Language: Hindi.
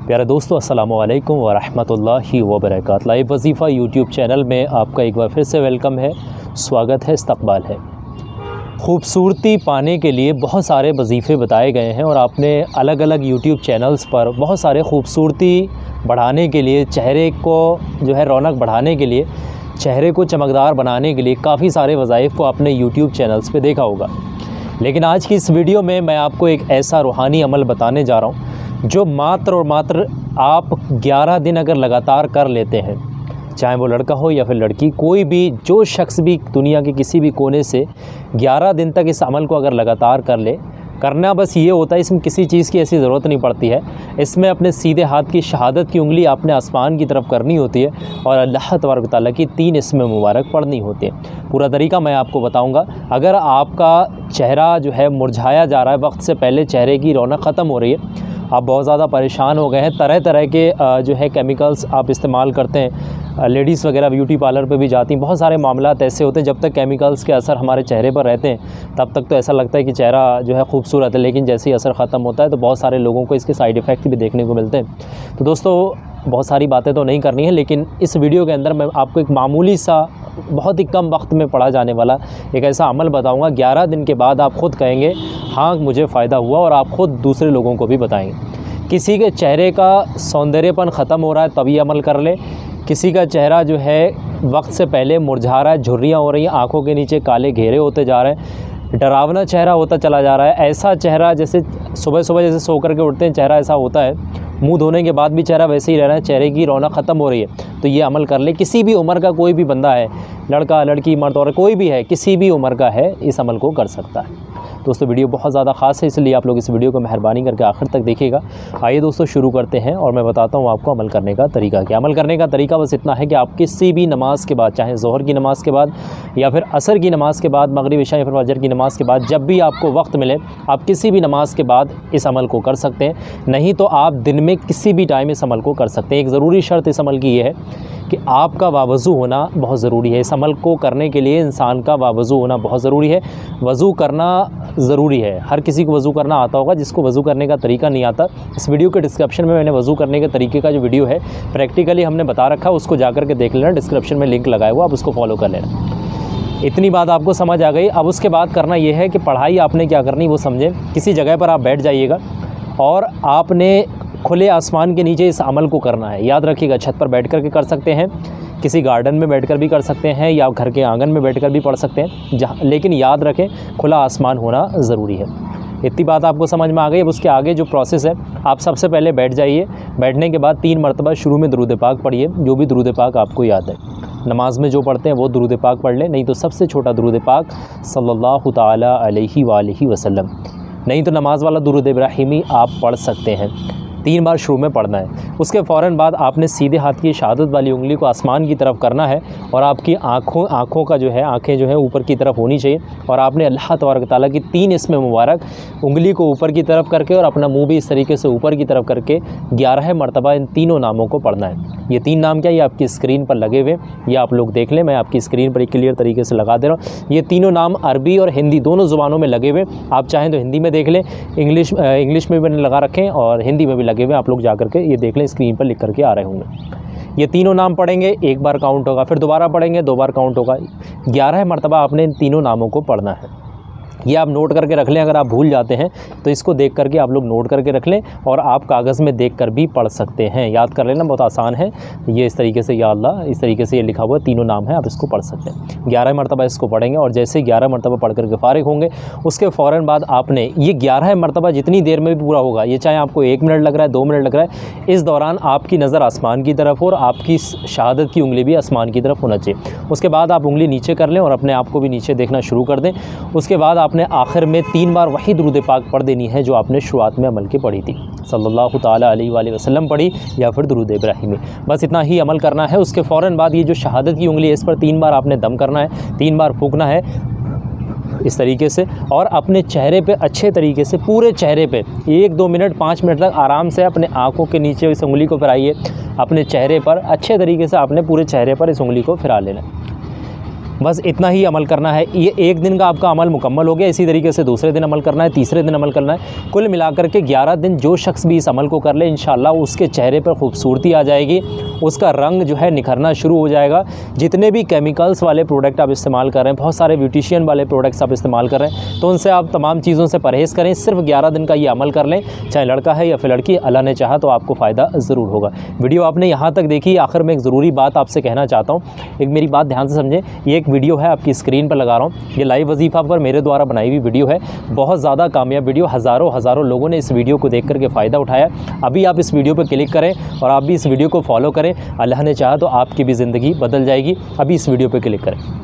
प्यारे दोस्तों, अस्सलामु अलैकुम व रहमतुल्लाहि व बरकातहू। लाइव वजीफ़ा यूट्यूब चैनल में आपका एक बार फिर से वेलकम है, स्वागत है, इस्तकबाल है। खूबसूरती पाने के लिए बहुत सारे वजीफ़े बताए गए हैं और आपने अलग अलग यूट्यूब चैनल्स पर बहुत सारे खूबसूरती बढ़ाने के लिए, चेहरे को जो है रौनक बढ़ाने के लिए, चेहरे को चमकदार बनाने के लिए काफ़ी सारे वज़ाइफ़ को आपने यूट्यूब चैनल्स पे देखा होगा। लेकिन आज की इस वीडियो में मैं आपको एक ऐसा रूहानी अमल बताने जा रहा हूँ जो मात्र और मात्र आप 11 दिन अगर लगातार कर लेते हैं, चाहे वो लड़का हो या फिर लड़की, कोई भी जो शख्स भी दुनिया के किसी भी कोने से 11 दिन तक इस अमल को अगर लगातार कर ले, करना बस ये होता है, इसमें किसी चीज़ की ऐसी ज़रूरत नहीं पड़ती है। इसमें अपने सीधे हाथ की शहादत की उंगली आपने आसमान की तरफ करनी होती है और अल्लाह तबारक व तआला की 3 इसमें मुबारक पढ़नी होती है। पूरा तरीका मैं आपको बताऊंगा। अगर आपका चेहरा जो है मुरझाया जा रहा है, वक्त से पहले चेहरे की रौनक ख़त्म हो रही है, आप बहुत ज़्यादा परेशान हो गए हैं, तरह तरह के जो है केमिकल्स आप इस्तेमाल करते हैं, लेडीज़ वगैरह ब्यूटी पार्लर पे भी जाती हैं, बहुत सारे मामलात ऐसे होते हैं, जब तक केमिकल्स के असर हमारे चेहरे पर रहते हैं तब तक तो ऐसा लगता है कि चेहरा जो है खूबसूरत है, लेकिन जैसे ही असर ख़त्म होता है तो बहुत सारे लोगों को इसके साइड इफ़ेक्ट भी देखने को मिलते हैं। तो दोस्तों, बहुत सारी बातें तो नहीं करनी है, लेकिन इस वीडियो के अंदर मैं आपको एक मामूली सा, बहुत ही कम वक्त में पढ़ा जाने वाला एक ऐसा अमल बताऊंगा। 11 दिन के बाद आप ख़ुद कहेंगे हाँ मुझे फ़ायदा हुआ, और आप ख़ुद दूसरे लोगों को भी बताएंगे। किसी के चेहरे का सौंदर्यपन ख़त्म हो रहा है तभी अमल कर ले। किसी का चेहरा जो है वक्त से पहले मुरझा रहा है, झुर्रियाँ हो रही हैं, आँखों के नीचे काले घेरे होते जा रहे हैं, डरावना चेहरा होता चला जा रहा है, ऐसा चेहरा जैसे सुबह सुबह जैसे सो कर के उठते हैं चेहरा ऐसा होता है, मुंह धोने के बाद भी चेहरा वैसे ही रह रहा है, चेहरे की रौनक ख़त्म हो रही है, तो ये अमल कर ले। किसी भी उम्र का कोई भी बंदा है, लड़का लड़की मर्द औरत कोई भी है, किसी भी उम्र का है, इस अमल को कर सकता है। दोस्तों, वीडियो बहुत ज़्यादा ख़ास है, इसलिए आप लोग इस वीडियो को मेहरबानी करके आखिर तक देखिएगा। आइए दोस्तों शुरू करते हैं और मैं बताता हूँ आपको अमल करने का तरीका क्या। अमल करने का तरीका बस इतना है कि आप किसी भी नमाज़ के बाद, चाहे ज़ोहर की नमाज़ के बाद या फिर असर की नमाज़ के बाद, मगरिब इशा या फिर फजर की नमाज़ के बाद, जब भी आपको वक्त मिले आप किसी भी नमाज़ के बाद इस अमल को कर सकते हैं। नहीं तो आप दिन में किसी भी टाइम इस अमल को कर सकते हैं। एक ज़रूरी शर्त इस अमल की ये है कि आपका वावज़ू होना बहुत ज़रूरी है। इस अमल को करने के लिए इंसान का वावज़ू होना बहुत ज़रूरी है। वज़ू करना ज़रूरी है। हर किसी को वज़ू करना आता होगा, जिसको वज़ू करने का तरीका नहीं आता, इस वीडियो के डिस्क्रिप्शन में मैंने वज़ू करने के तरीके का जो वीडियो है प्रैक्टिकली हमने बता रखा है, उसको जाकर के देख लेना, डिस्क्रिप्शन में लिंक लगाया हुआ, आप उसको फॉलो कर लेना। इतनी बात आपको समझ आ गई। अब उसके बाद करना ये है कि पढ़ाई आपने क्या करनी वो समझें। किसी जगह पर आप बैठ जाइएगा और आपने खुले आसमान के नीचे इस अमल को करना है। याद रखिएगा, छत पर बैठ कर के कर सकते हैं, किसी गार्डन में बैठकर भी कर सकते हैं, या घर के आंगन में बैठकर भी पढ़ सकते हैं, जहाँ, लेकिन याद रखें खुला आसमान होना ज़रूरी है। इतनी बात आपको समझ में आ गई। अब उसके आगे जो प्रोसेस है, आप सबसे पहले बैठ जाइए। बैठने के बाद 3 मरतबा शुरू में दुरूद पाक पढ़िए, जो भी दुरूद पाक आपको याद है। नमाज में जो पढ़ते हैं वो दुरूद पाक पढ़ लें, नहीं तो सबसे छोटा दुरूद पाक सल्लल्लाहु ताला अलैहि वालैहि वसल्लम, नहीं तो नमाज वाला दुरूद इब्राहिमी आप पढ़ सकते हैं। 3 बार शुरू में पढ़ना है। उसके फ़ौरन बाद आपने सीधे हाथ की शहादत वाली उंगली को आसमान की तरफ करना है और आपकी आँखों का जो है, आँखें जो है ऊपर की तरफ होनी चाहिए, और आपने अल्लाह तबारक व तआला की 3 इसमें मुबारक उंगली को ऊपर की तरफ करके और अपना मुंह भी इस तरीके से ऊपर की तरफ करके 11 मरतबा इन तीनों नामों को पढ़ना है। ये 3 नाम क्या, ये आपकी स्क्रीन पर लगे हुए, ये आप लोग देख लें, मैं आपकी स्क्रीन पर एक क्लियर तरीके से लगा दे रहा हूँ। ये तीनों नाम अरबी और हिंदी दोनों ज़ुबानों में लगे हुए, आप चाहें तो हिंदी में देख लें, इंग्लिश में भी मैंने लगा रखे हैं और हिंदी में भी लगे हुए, आप लोग जा करके ये देख लें, स्क्रीन पर लिख करके आ रहे होंगे। ये तीनों नाम पढ़ेंगे, 1 बार काउंट होगा, फिर दोबारा पढ़ेंगे, 2 बार काउंट होगा। 11 मरतबा आपने इन तीनों नामों को पढ़ना है। ये आप नोट करके रख लें। अगर आप भूल जाते हैं तो इसको देख करके आप लोग नोट करके रख लें, और आप कागज़ में देख कर भी पढ़ सकते हैं। याद कर लेना, बहुत आसान है ये। इस तरीके से या अल्लाह, इस तरीके से ये लिखा हुआ तीनों नाम है, आप इसको पढ़ सकते हैं। 11 मरतबा इसको पढ़ेंगे, और जैसे 11 मरतबा पढ़ करके फ़ारिग होंगे, उसके फ़ौरन बाद आपने ये 11 मरतबा जितनी देर में भी पूरा होगा, ये चाहे आपको 1 मिनट लग रहा है, 2 मिनट लग रहा है, इस दौरान आपकी नज़र आसमान की तरफ हो और आपकी शहादत की उंगली भी आसमान की तरफ होना चाहिए। उसके बाद आप उंगली नीचे कर लें और अपने आप को भी नीचे देखना शुरू कर दें। उसके बाद आपने आखिर में 3 बार वही दुरूद पाक पढ़ देनी है जो आपने शुरुआत में अमल की पढ़ी थी, सल्लल्लाहु ताला अलैहि वसल्लम पढ़ी या फिर दुरूद इब्राहिमी। बस इतना ही अमल करना है। उसके फ़ौरन बाद ये जो शहादत की उंगली है, इस पर 3 बार आपने दम करना है, 3 बार फूंकना है इस तरीके से, और अपने चेहरे पे अच्छे तरीके से, पूरे चेहरे पे 1-2 मिनट 5 मिनट तक आराम से अपने आँखों के नीचे इस उंगली को फिराइए। अपने चेहरे पर अच्छे तरीके से आपने पूरे चेहरे पर इस उंगली को फिरा लेना। बस इतना ही अमल करना है। ये एक दिन का आपका अमल मुकम्मल हो गया। इसी तरीके से दूसरे दिन अमल करना है, तीसरे दिन अमल करना है। कुल मिलाकर के 11 दिन जो शख्स भी इस अमल को कर ले, इंशाअल्लाह उसके चेहरे पर खूबसूरती आ जाएगी, उसका रंग जो है निखरना शुरू हो जाएगा। जितने भी केमिकल्स वाले प्रोडक्ट आप इस्तेमाल कर रहे हैं, बहुत सारे ब्यूटिशियन वाले प्रोडक्ट्स आप इस्तेमाल कर रहे हैं, तो उनसे आप तमाम चीज़ों से परहेज़ करें। सिर्फ 11 दिन का ये अमल कर लें, चाहे लड़का है या फिर लड़की, अल्लाह ने चाहा तो आपको फ़ायदा ज़रूर होगा। वीडियो आपने यहाँ तक देखी। आखिर में एक ज़रूरी बात आपसे कहना चाहता हूँ, एक मेरी बात ध्यान से समझें। ये एक वीडियो है, आपकी स्क्रीन पर लगा रहा हूँ, ये लाइव वजीफ़ा पर मेरे द्वारा बनाई हुई वीडियो है। बहुत ज़्यादा कामयाब वीडियो, हज़ारों लोगों ने इस वीडियो को देख करके फ़ायदा उठाया। अभी आप इस वीडियो पर क्लिक करें और आप भी इस वीडियो को फॉलो करें। अल्लाह ने चाहा तो आपकी भी ज़िंदगी बदल जाएगी। अभी इस वीडियो पर क्लिक करें।